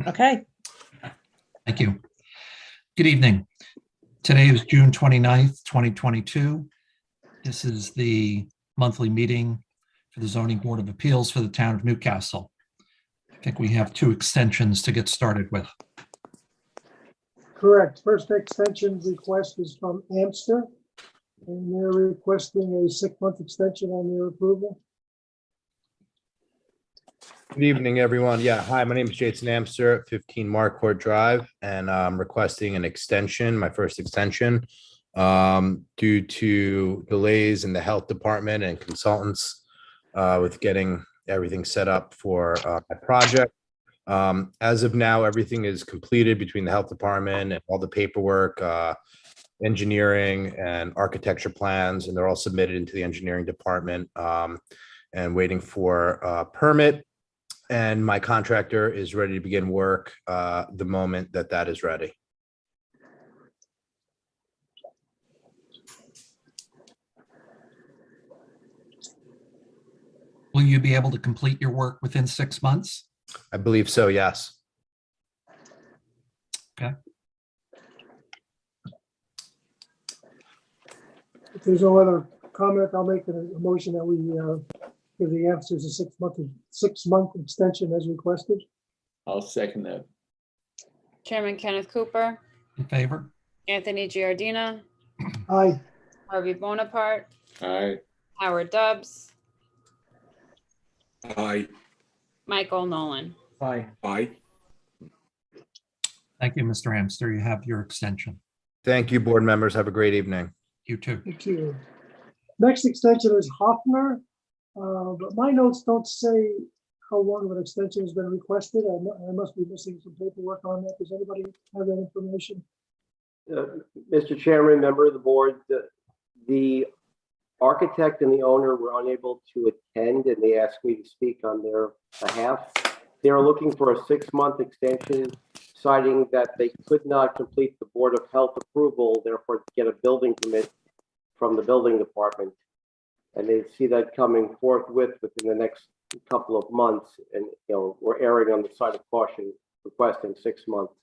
Okay. Thank you. Good evening. Today is June 29th, 2022. This is the monthly meeting for the Zoning Board of Appeals for the town of Newcastle. I think we have two extensions to get started with. Correct. First extension request is from Amster, and they're requesting a 6-month extension on their approval. Good evening, everyone. Yeah, hi, my name is Jason Amster at 15 Marquardt Drive, and I'm requesting an extension, my first extension, due to delays in the health department and consultants with getting everything set up for my project. As of now, everything is completed between the health department and all the paperwork, engineering and architecture plans, and they're all submitted into the engineering department and waiting for a permit. And my contractor is ready to begin work the moment that that is ready. Will you be able to complete your work within 6 months? I believe so, yes. Okay. If there's no other comment, I'll make a motion that we give the Amsters a 6-month extension as requested. I'll second that. Chairman Kenneth Cooper, In favor? Anthony Giardina, Aye. Harvey Bonaparte, Aye. Howard Dubs, Aye. Michael Nolan. Aye. Aye. Thank you, Mr. Amster. You have your extension. Thank you, board members. Have a great evening. You too. Thank you. Next extension is Hoffner, but my notes don't say how long of an extension has been requested. I must be missing some paperwork on that. Does anybody have that information? Mr. Chairman, member of the board, the architect and the owner were unable to attend, and they asked me to speak on their behalf. They're looking for a 6-month extension, citing that they could not complete the Board of Health approval, therefore get a building permit from the building department. And they see that coming forthwith within the next couple of months. And, we're erring on the side of caution, requesting 6 months.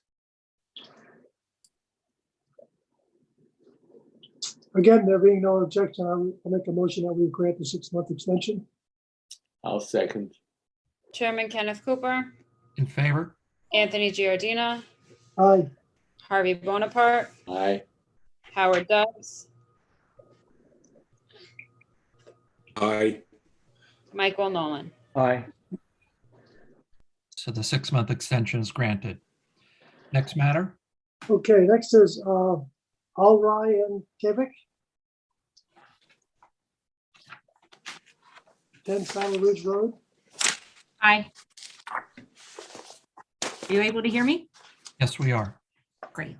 Again, there being no objection, I'll make a motion that we grant the 6-month extension. I'll second. Chairman Kenneth Cooper, In favor? Anthony Giardina, Aye. Harvey Bonaparte, Aye. Howard Dubs, Aye. Michael Nolan. Aye. So the 6-month extension is granted. Next matter? Okay, next is Alry and Kivik. 10 Saddle Ridge Road. Hi. Are you able to hear me? Yes, we are. Great.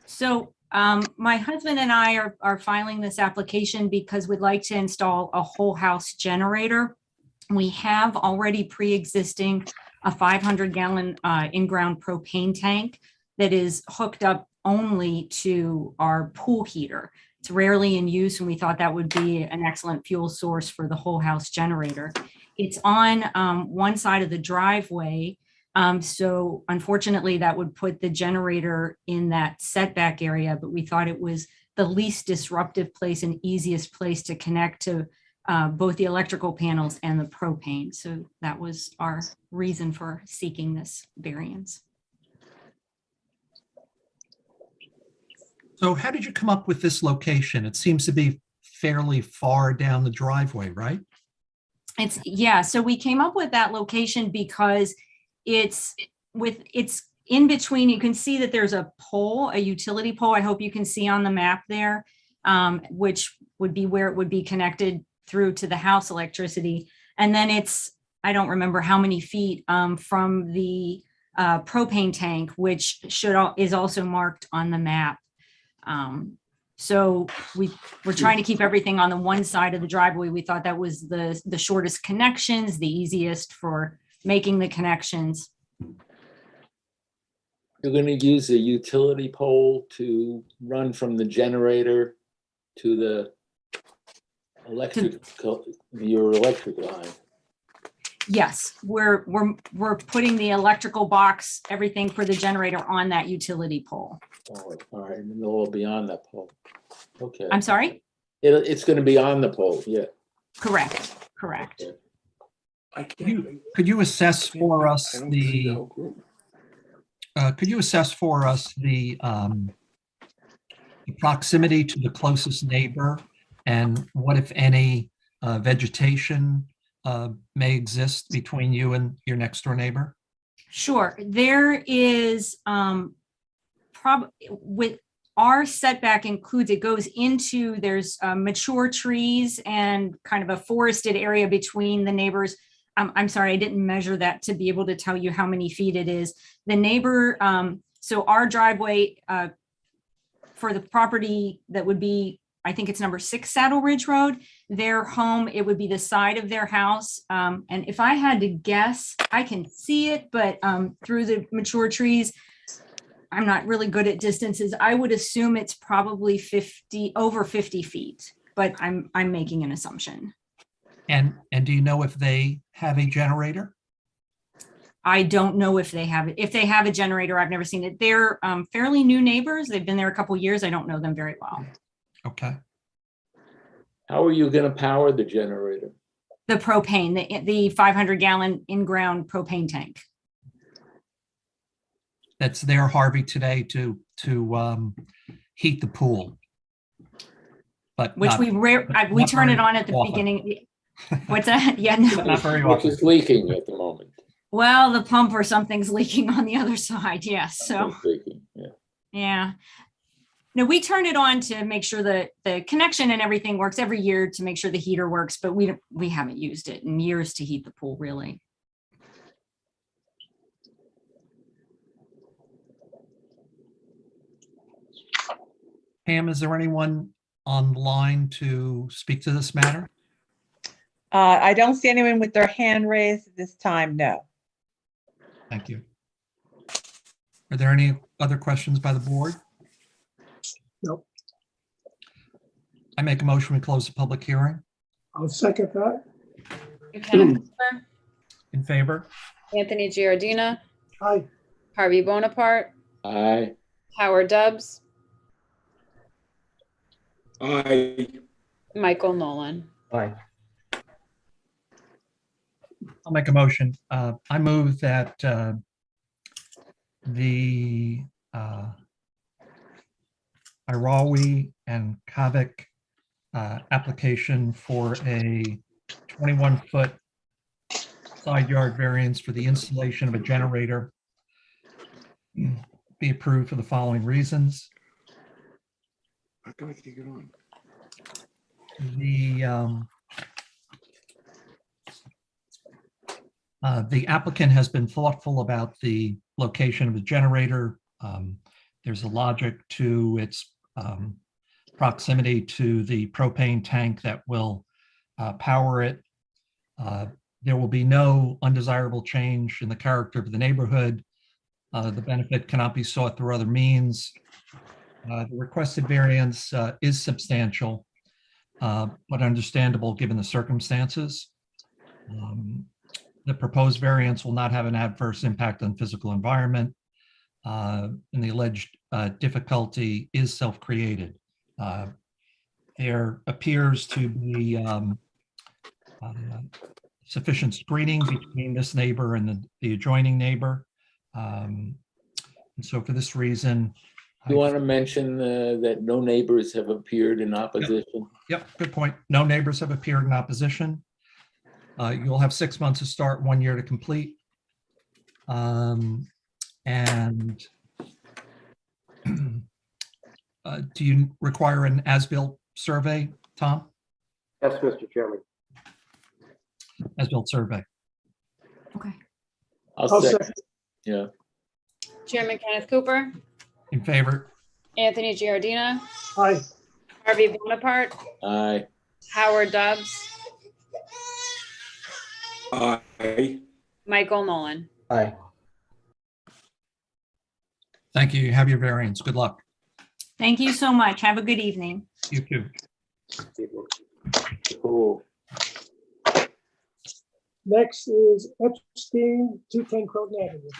So my husband and I are filing this application because we'd like to install a whole house generator. We have already pre-existing a 500-gallon in-ground propane tank that is hooked up only to our pool heater. It's rarely in use, and we thought that would be an excellent fuel source for the whole house generator. It's on one side of the driveway. So unfortunately, that would put the generator in that setback area, but we thought it was the least disruptive place and easiest place to connect to both the electrical panels and the propane. So that was our reason for seeking this variance. So how did you come up with this location? It seems to be fairly far down the driveway, right? Yeah, so we came up with that location because it's in between. You can see that there's a pole, a utility pole. I hope you can see on the map there, which would be where it would be connected through to the house electricity. And then I don't remember how many feet from the propane tank, which is also marked on the map. So we're trying to keep everything on the one side of the driveway. We thought that was the shortest connections, the easiest for making the connections. You're going to use a utility pole to run from the generator to the your electric line. Yes, we're putting the electrical box, everything for the generator on that utility pole. Oh, all right, and they'll all be on that pole. Okay. I'm sorry? It's gonna be on the pole, yeah. Correct, correct. Okay. Could you assess for us I don't see the, whole group. could you assess for us the proximity to the closest neighbor and what, if any, vegetation may exist between you and your next door neighbor? Sure, there is, with our setback includes, it goes into, there's mature trees and kind of a forested area between the neighbors. I'm sorry, I didn't measure that to be able to tell you how many feet it is. The neighbor, so our driveway for the property that would be, I think it's number 6 Saddle Ridge Road, their home, it would be the side of their house. And if I had to guess, I can see it, but through the mature trees, I'm not really good at distances. I would assume it's probably over 50 feet, but I'm making an assumption. And do you know if they have a generator? I don't know if they have it. If they have a generator, I've never seen it. They're fairly new neighbors. They've been there a couple years. I don't know them very well. Okay. How are you gonna power the generator? The propane, the 500-gallon in-ground propane tank. That's there, Harvey, today to heat the pool. But Which not- we not turn very it on at the often. beginning. What's that? Yeah, no. Not very Which often. is leaking at the moment. Well, the pump or something's leaking on the other side. Yes. So, It's leaking, yeah. yeah. No, we turn it on to make sure that the connection and everything works every year to make sure the heater works, but we haven't used it in years to heat the pool, really. Pam, is there anyone online to speak to this matter? I don't see anyone with their hand raised at this time, no. Thank you. Are there any other questions by the board? Nope. I make a motion, we close the public hearing. I'll second that. Kenneth Cooper, In favor? Anthony Giardina, Aye. Harvey Bonaparte, Aye. Howard Dubs, Aye. Michael Nolan. Aye. I'll make a motion. I move that the Irawi and Kavik application for a 21-foot side yard variance for the installation of a generator be approved for the following reasons. The applicant has been thoughtful about the location of the generator. There's a logic to its proximity to the propane tank that will power it. There will be no undesirable change in the character of the neighborhood. The benefit cannot be sought through other means. The requested variance is substantial, but understandable given the circumstances. The proposed variance will not have an adverse impact on physical environment, and the alleged difficulty is self-created. There appears to be sufficient screening between this neighbor and the adjoining neighbor. And so for this reason, You want to mention that no neighbors have appeared in opposition? Yep, good point. No neighbors have appeared in opposition. You'll have 6 months to start, 1 year to complete. And do you require an as-built survey, Tom? Yes, Mr. Chairman. As-built survey. Okay. I'll I'll second, second. yeah. Chairman Kenneth Cooper, In favor? Anthony Giardina, Aye. Harvey Bonaparte, Aye. Howard Dubs, Aye. Michael Nolan. Aye. Thank you. You have your variance. Good luck. Thank you so much. Have a good evening. You too. Cool. Next is Epstein, 210 Croton Avenue.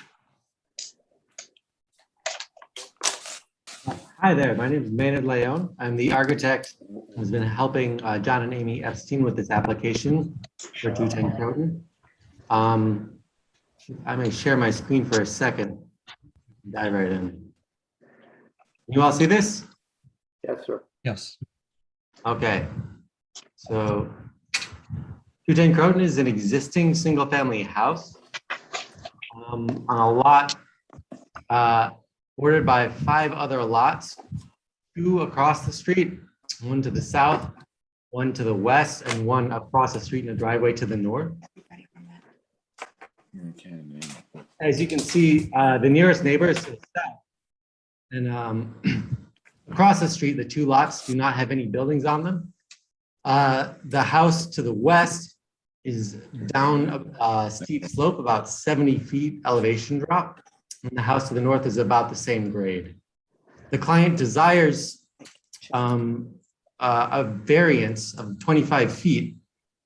Hi there, my name is Maynard Leon. I'm the architect who's been helping John and Amy Epstein with this application for 210 Croton. I may share my screen for a second. Dive right in. You all see this? Yes, sir. Yes. Okay. So 210 Croton is an existing single-family house on a lot bordered by 5 other lots, 2 across the street, 1 to the south, 1 to the west, and 1 across the street in a driveway to the north. As you can see, the nearest neighbor is to the south. And across the street, the 2 lots do not have any buildings on them. The house to the west is down a steep slope, about 70 feet elevation drop. And the house to the north is about the same grade. The client desires a variance of 25 feet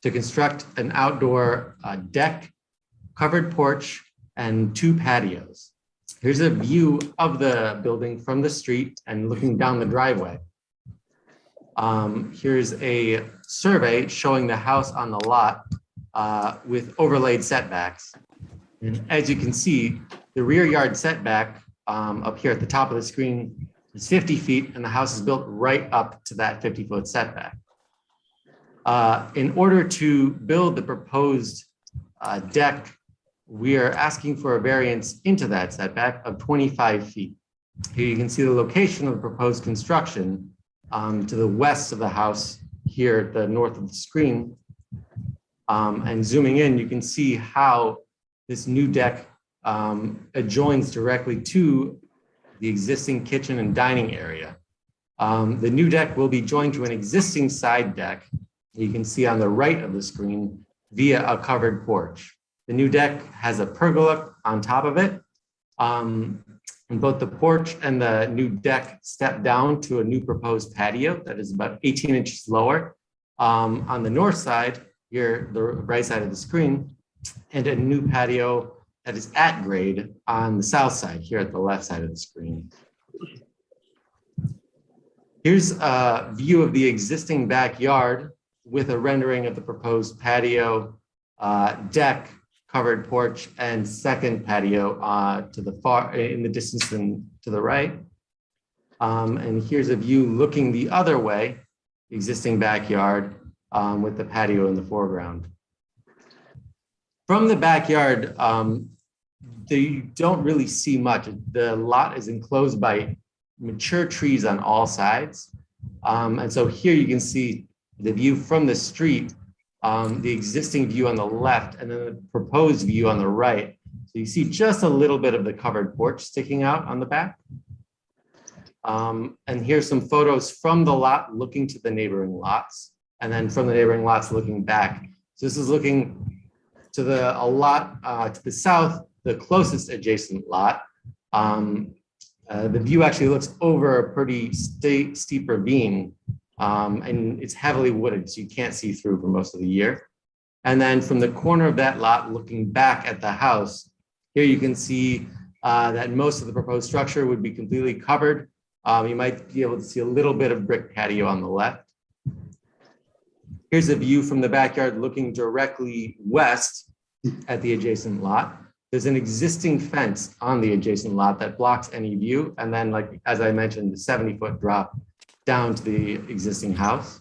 to construct an outdoor deck, covered porch, and 2 patios. Here's a view of the building from the street and looking down the driveway. Here's a survey showing the house on the lot with overlaid setbacks. And as you can see, the rear yard setback up here at the top of the screen is 50 feet, and the house is built right up to that 50-foot setback. In order to build the proposed deck, we are asking for a variance into that setback of 25 feet. Here you can see the location of the proposed construction to the west of the house here at the north of the screen. And zooming in, you can see how this new deck adjoins directly to the existing kitchen and dining area. The new deck will be joined to an existing side deck you can see on the right of the screen via a covered porch. The new deck has a pergola on top of it. And both the porch and the new deck step down to a new proposed patio that is about 18 inches lower on the north side, here, the right side of the screen, and a new patio that is at grade on the south side, here at the left side of the screen. Here's a view of the existing backyard with a rendering of the proposed patio, deck, covered porch, and second patio to the far, in the distance to the right. And here's a view looking the other way, the existing backyard with the patio in the foreground. From the backyard, you don't really see much. The lot is enclosed by mature trees on all sides. And so here you can see the view from the street, the existing view on the left, and then the proposed view on the right. So you see just a little bit of the covered porch sticking out on the back. And here's some photos from the lot looking to the neighboring lots, and then from the neighboring lots looking back. So this is looking to a lot to the south, the closest adjacent lot. The view actually looks over a pretty steep ravine, and it's heavily wooded, so you can't see through for most of the year. And then from the corner of that lot, looking back at the house, here you can see that most of the proposed structure would be completely covered. You might be able to see a little bit of brick patio on the left. Here's a view from the backyard looking directly west at the adjacent lot. There's an existing fence on the adjacent lot that blocks any view. And then, like, as I mentioned, the 70-foot drop down to the existing house.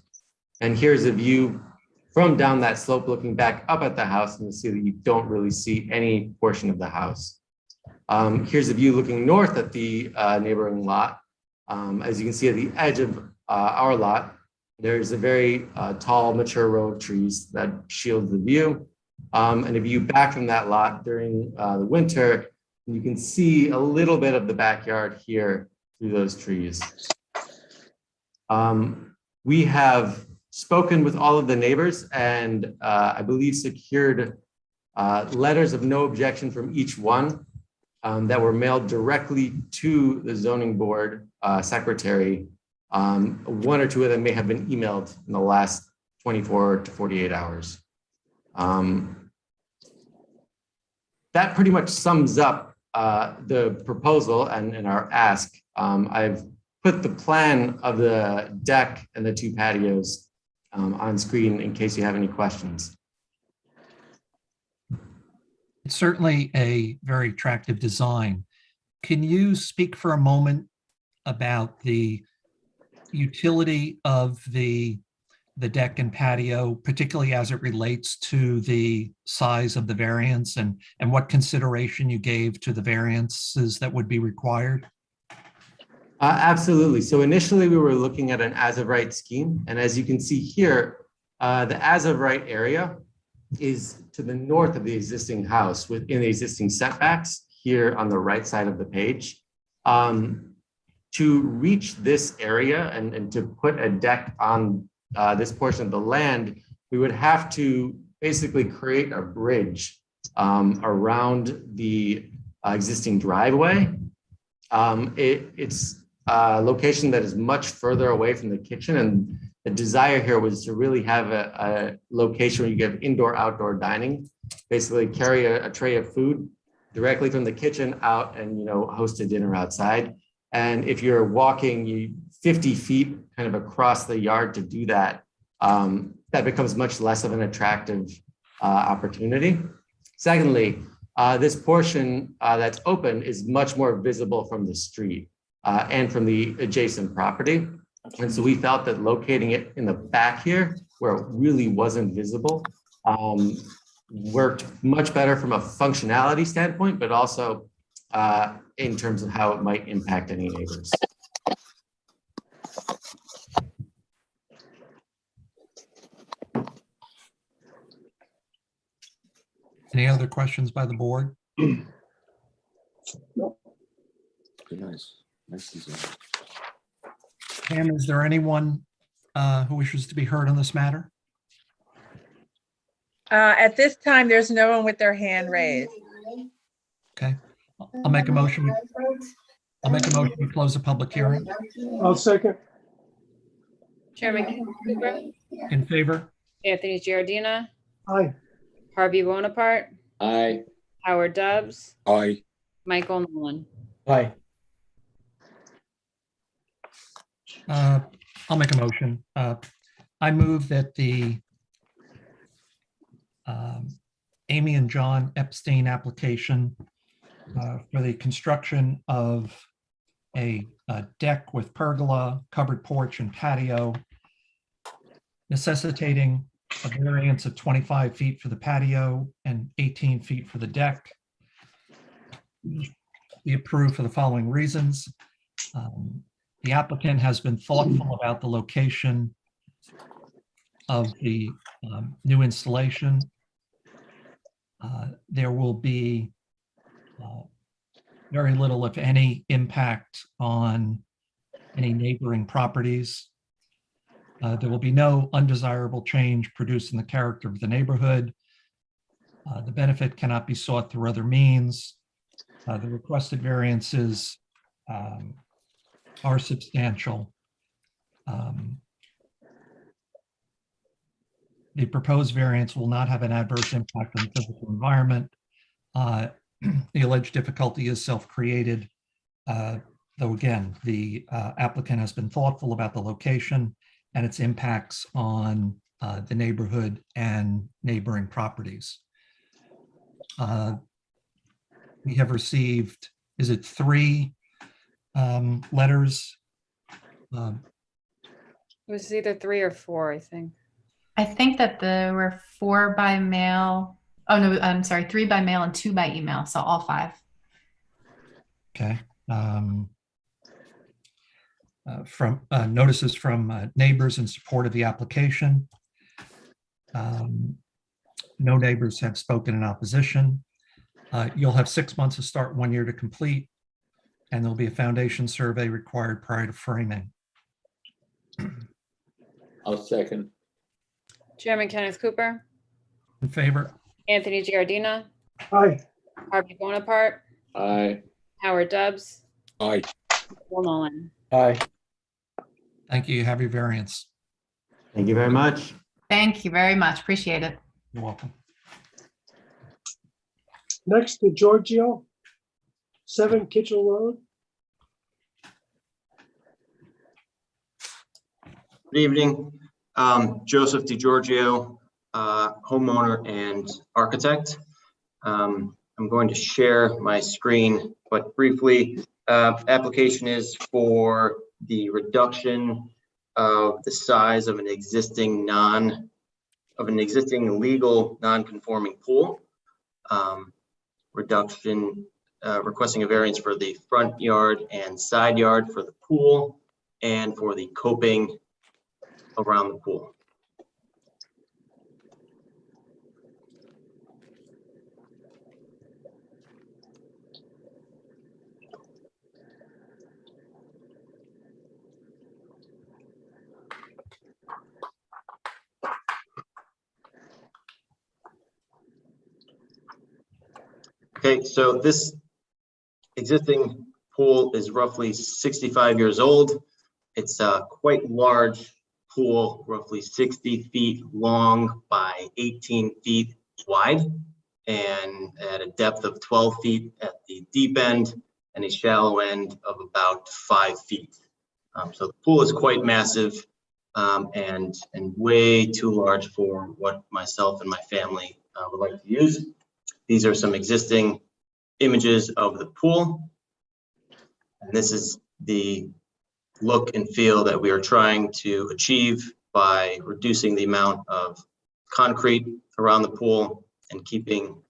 And here's a view from down that slope looking back up at the house, and you'll see that you don't really see any portion of the house. Here's a view looking north at the neighboring lot. As you can see at the edge of our lot, there's a very tall, mature row of trees that shield the view. And a view back from that lot during the winter, you can see a little bit of the backyard here through those trees. We have spoken with all of the neighbors and I believe secured letters of no objection from each one that were mailed directly to the zoning board secretary. One or two of them may have been emailed in the last 24 to 48 hours. that pretty much sums up the proposal and our ask. I've put the plan of the deck and the two patios on screen in case you have any questions. It's certainly a very attractive design. Can you speak for a moment about the utility of the deck and patio, particularly as it relates to the size of the variance and what consideration you gave to the variances that would be required? Absolutely. So initially we were looking at an as-of-right scheme. And as you can see here, the as-of-right area is to the north of the existing house within the existing setbacks here on the right side of the page. To reach this area and to put a deck on this portion of the land, we would have to basically create a bridge around the existing driveway. It's a location that is much further away from the kitchen, and the desire here was to really have a location where you get indoor-outdoor dining, basically carry a tray of food directly from the kitchen out and host a dinner outside. And if you're walking 50 feet kind of across the yard to do that, that becomes much less of an attractive opportunity. Secondly, this portion that's open is much more visible from the street and from the adjacent property. And so we felt that locating it in the back here, where it really wasn't visible, worked much better from a functionality standpoint, but also in terms of how it might impact any neighbors. Any other questions by the board? Nice. Nice design. Pam, is there anyone who wishes to be heard on this matter? At this time, there's no one with their hand raised. Okay, I'll make a motion. I'll make a motion to close the public hearing. I'll second. Chairman Kenneth Cooper, In favor? Anthony Giardina, Aye. Harvey Bonaparte, Aye. Howard Dubs, Aye. Michael Nolan. Aye. I'll make a motion. I move that the Amy and John Epstein application for the construction of a deck with pergola, covered porch and patio, necessitating a variance of 25 feet for the patio and 18 feet for the deck, be approved for the following reasons. The applicant has been thoughtful about the location of the new installation. There will be very little, if any, impact on any neighboring properties. There will be no undesirable change produced in the character of the neighborhood. The benefit cannot be sought through other means. The requested variances are substantial. The proposed variance will not have an adverse impact on the physical environment. The alleged difficulty is self-created, though again, the applicant has been thoughtful about the location and its impacts on the neighborhood and neighboring properties. We have received, is it 3 letters? It was either 3 or 4, I think. I think that there were 4 by mail. Oh, no, I'm sorry, 3 by mail and 2 by email. So all 5. Okay. From notices from neighbors in support of the application. No neighbors have spoken in opposition. You'll have 6 months to start, 1 year to complete, and there'll be a foundation survey required prior to framing. I'll second. Chairman Kenneth Cooper, In favor? Anthony Giardina, Aye. Harvey Bonaparte, Aye. Howard Dubs, Aye. Michael Nolan. Aye. Thank you. You have your variance. Thank you very much. Thank you very much. Appreciate it. You're welcome. Next to Giorgio, 7 Kitchell Road. Good evening. Joseph DiGiorgio, homeowner and architect. I'm going to share my screen, but briefly, application is for the reduction of the size of an existing legal non-conforming pool. Requesting a variance for the front yard and side yard for the pool and for the coping around the pool. Okay, so this existing pool is roughly 65 years old. It's a quite large pool, roughly 60 feet long by 18 feet wide, and at a depth of 12 feet at the deep end and a shallow end of about 5 feet. So the pool is quite massive and way too large for what myself and my family would like to use. These are some existing images of the pool. And this is the look and feel that we are trying to achieve by reducing the amount of concrete around the pool and keeping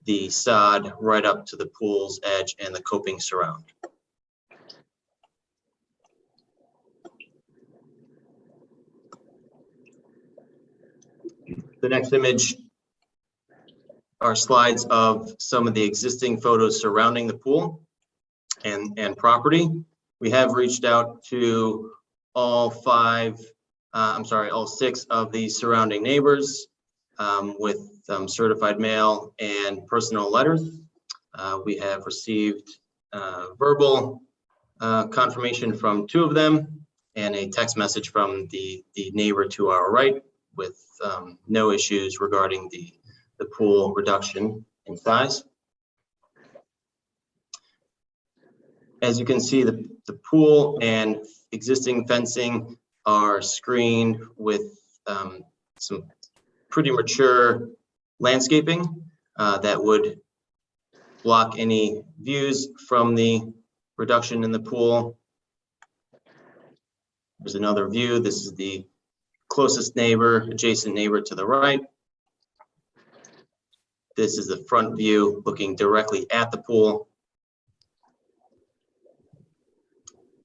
the sod right up to the pool's edge and the coping surround. The next image are slides of some of the existing photos surrounding the pool and property. We have reached out to all 6 of the surrounding neighbors with certified mail and personal letters. We have received verbal confirmation from 2 of them and a text message from the neighbor to our right with no issues regarding the pool reduction in size. As you can see, the pool and existing fencing are screened with some pretty mature landscaping that would block any views from the reduction in the pool. There's another view. This is the closest neighbor, adjacent neighbor to the right. This is the front view looking directly at the pool.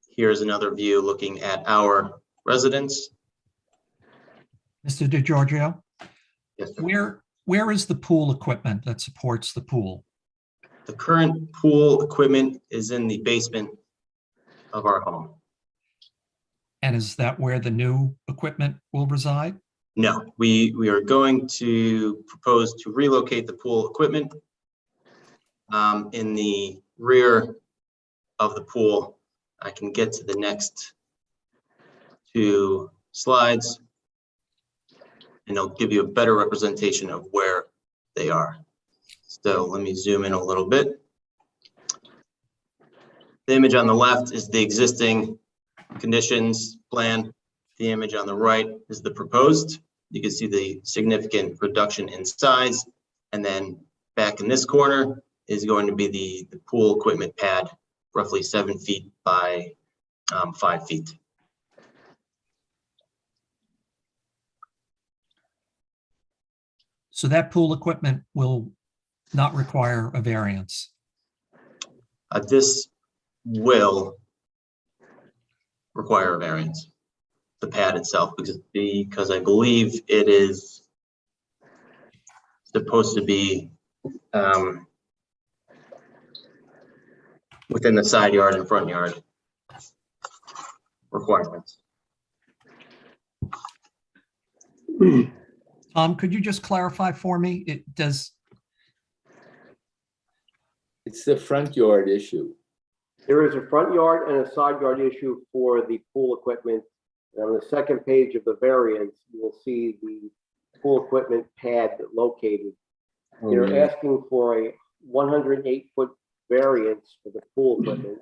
Here's another view looking at our residence. Mr. DiGiorgio, Yes, sir. where is the pool equipment that supports the pool? The current pool equipment is in the basement of our home. And is that where the new equipment will reside? No, we are going to propose to relocate the pool equipment in the rear of the pool. I can get to the next 2 slides and I'll give you a better representation of where they are. So let me zoom in a little bit. The image on the left is the existing conditions plan. The image on the right is the proposed. You can see the significant reduction in size. And then back in this corner is going to be the pool equipment pad, roughly 7 feet by 5 feet. So that pool equipment will not require a variance. This will require a variance, the pad itself, because I believe it is supposed to be within the side yard and front yard requirements. Tom, could you just clarify for me? It's the front yard issue. There is a front yard and a side yard issue for the pool equipment. And on the second page of the variance, you will see the pool equipment pad located. They're asking for a 108-foot variance for the pool equipment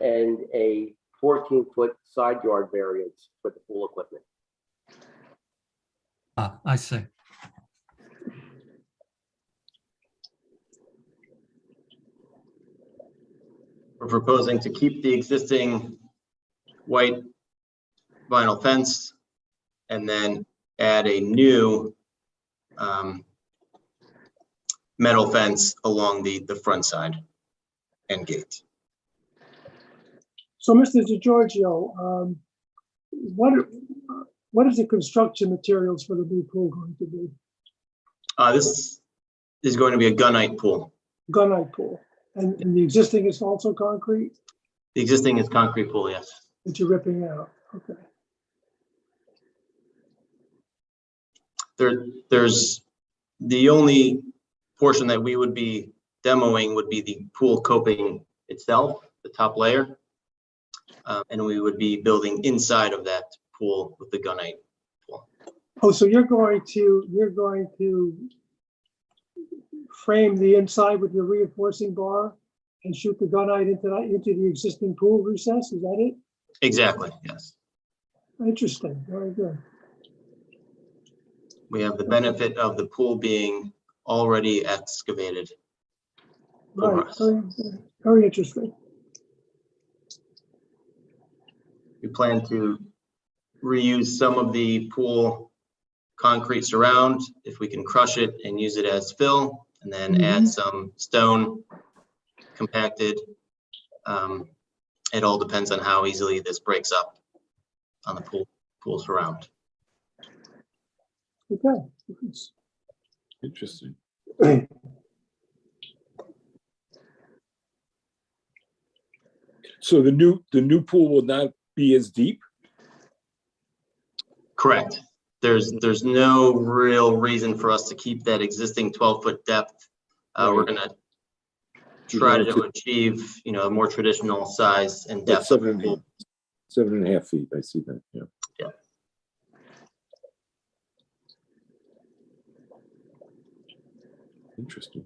and a 14-foot side yard variance for the pool equipment. I see. We're proposing to keep the existing white vinyl fence and then add a new metal fence along the front side and gate. So, Mr. DeGiorgio, what is the construction materials for the new pool going to be? This is going to be a gunite pool. Gunite pool, and the existing is also concrete The existing is concrete pool, yes. that you're ripping out. Okay. There's the only portion that we would be demoing would be the pool coping itself, the top layer. And we would be building inside of that pool with the gunite pool. Oh, so you're going to frame the inside with your reinforcing bar and shoot the gunite into the existing pool recess? Is that it? Exactly, yes. Interesting. Very good. We have the benefit of the pool being already excavated for Right. us. Very interesting. We plan to reuse some of the pool concrete surround if we can crush it and use it as fill, and then add some stone compacted. It all depends on how easily this breaks up on the pool surround. Okay. Interesting. So the new pool will not be as deep? Correct. There's no real reason for us to keep that existing 12-foot depth. We're gonna try to achieve, a more traditional size and depth. 7.5 feet. I see that. Yeah. Yeah. Interesting.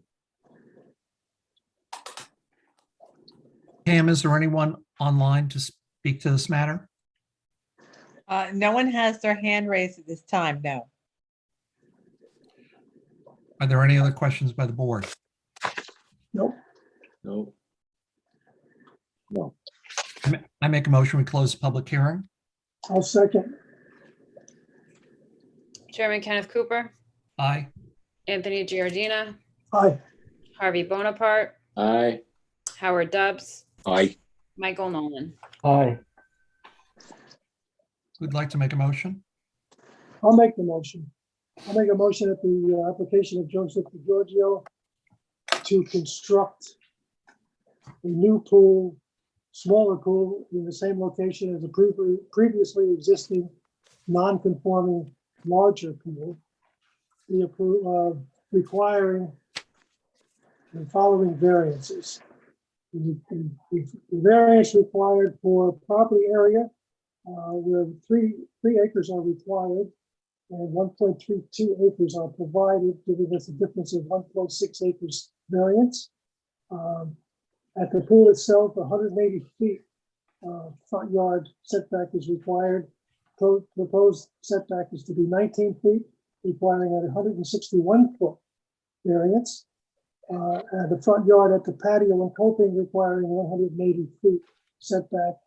Pam, is there anyone online to speak to this matter? No one has their hand raised at this time, no. Are there any other questions by the board? Nope. No. I make a motion, we close the public hearing. I'll second. Chairman Kenneth Cooper, Aye. Anthony Giardina, Aye. Harvey Bonaparte, Aye. Howard Dubs, Aye. Michael Nolan. Aye. Who'd like to make a motion? I'll make the motion. I'll make a motion at the application of Joseph DeGiorgio to construct a new pool, smaller pool in the same location as a previously existing non-conforming larger pool. Requiring the following variances. The variance required for property area where 3 acres are required and 1.32 acres are provided, giving us a difference of 1.6 acres variance. At the pool itself, 180 feet front yard setback is required. Proposed setback is to be 19 feet, requiring a 161-foot variance. And the front yard at the patio and coping requiring 180 feet setback,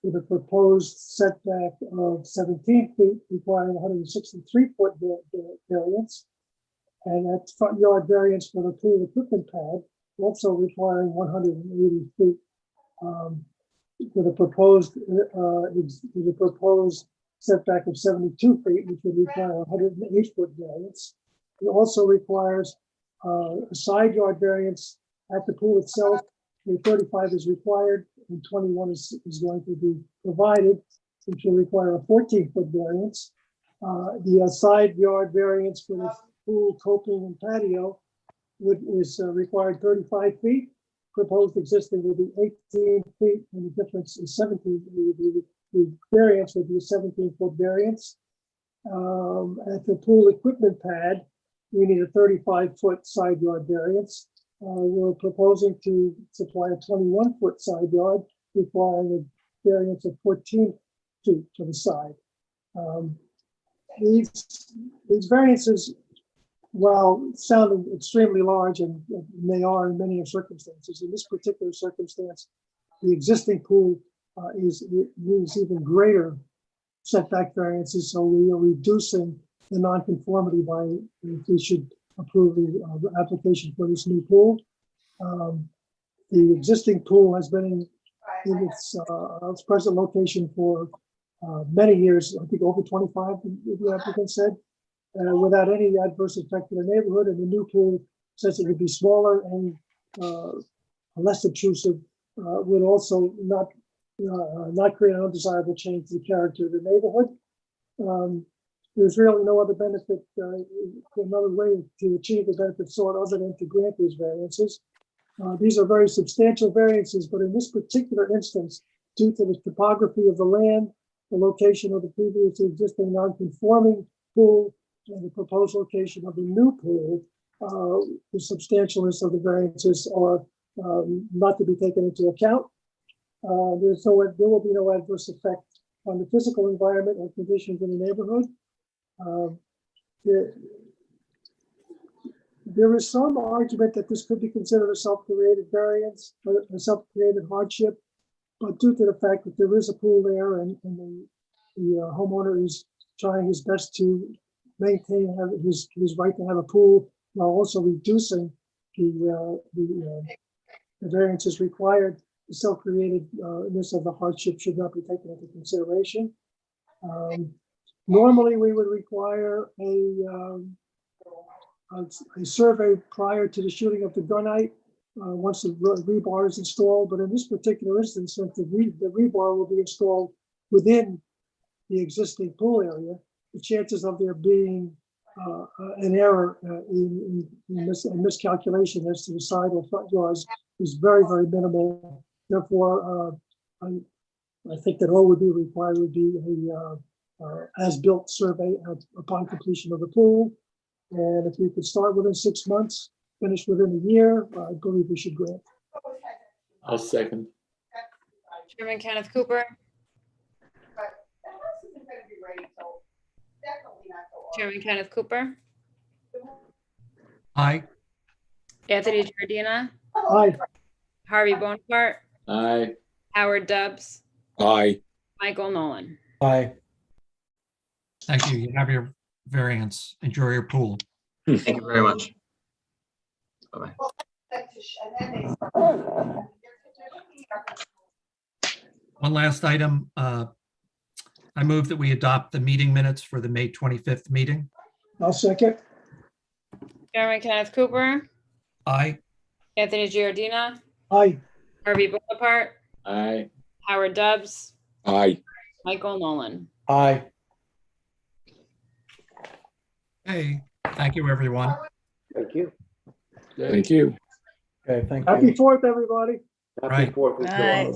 with a proposed setback of 17 feet, requiring 163-foot variance. And that front yard variance for the pool equipment pad, also requiring 180 feet, with a proposed setback of 72 feet, which would require a 108-foot variance. It also requires a side yard variance at the pool itself. The 35 is required and 21 is going to be provided, which will require a 14-foot variance. The side yard variance for the pool, coping, and patio is required 35 feet. Proposed existing will be 18 feet, and the difference is 17. The variance would be a 17-foot variance. At the pool equipment pad, we need a 35-foot side yard variance. we're proposing to supply a 21-foot side yard requiring a variance of 14 feet to the side. These variances, while sounding extremely large, and they are in many circumstances, in this particular circumstance, the existing pool needs even greater setback variances, so we are reducing the nonconformity by, if we should approve the application for this new pool. The existing pool has been in its present location for many years, I think over 25, the applicant said, without any adverse effect to the neighborhood. And the new pool, since it would be smaller and less obtrusive, would also not create an undesirable change to the character of the neighborhood. There's really no other benefit, another way to achieve the benefit sought other than to grant these variances. These are very substantial variances, but in this particular instance, due to the topography of the land, the location of the previously existing non-conforming pool, and the proposed location of the new pool, the substantialness of the variances are not to be taken into account. There will be no adverse effect on the physical environment or conditions in the neighborhood. There is some argument that this could be considered a self-created variance, or a self-created hardship, but due to the fact that there is a pool there and the homeowner is trying his best to maintain his right to have a pool while also reducing the variances required, the self-createdness of the hardship should not be taken into consideration. Normally, we would require a survey prior to the shooting of the gunite once the rebar is installed. But in this particular instance, since the rebar will be installed within the existing pool area, the chances of there being an error in miscalculation as to the side or front yards is very, very minimal. Therefore, I think that all would be required would be a as-built survey upon completion of the pool. And if we could start within 6 months, finish within a year, I believe we should grant. I'll second. Chairman Kenneth Cooper, Chairman Kenneth Cooper, Aye. Anthony Giardina, Aye. Harvey Bonaparte, Aye. Howard Dubs, Aye. Michael Nolan. Aye. Thank you. You have your variance. Enjoy your pool. Thank you very much. Bye-bye. One last item. I move that we adopt the meeting minutes for the May 25th meeting. I'll second. Chairman Kenneth Cooper, Aye. Anthony Giardina, Aye. Harvey Bonaparte, Aye. Howard Dubs, Aye. Michael Nolan. Aye. Hey, thank you, everyone. Thank you. Thank you. Okay, thank you. Happy 4th, everybody. Happy Right. 4th of All right, July.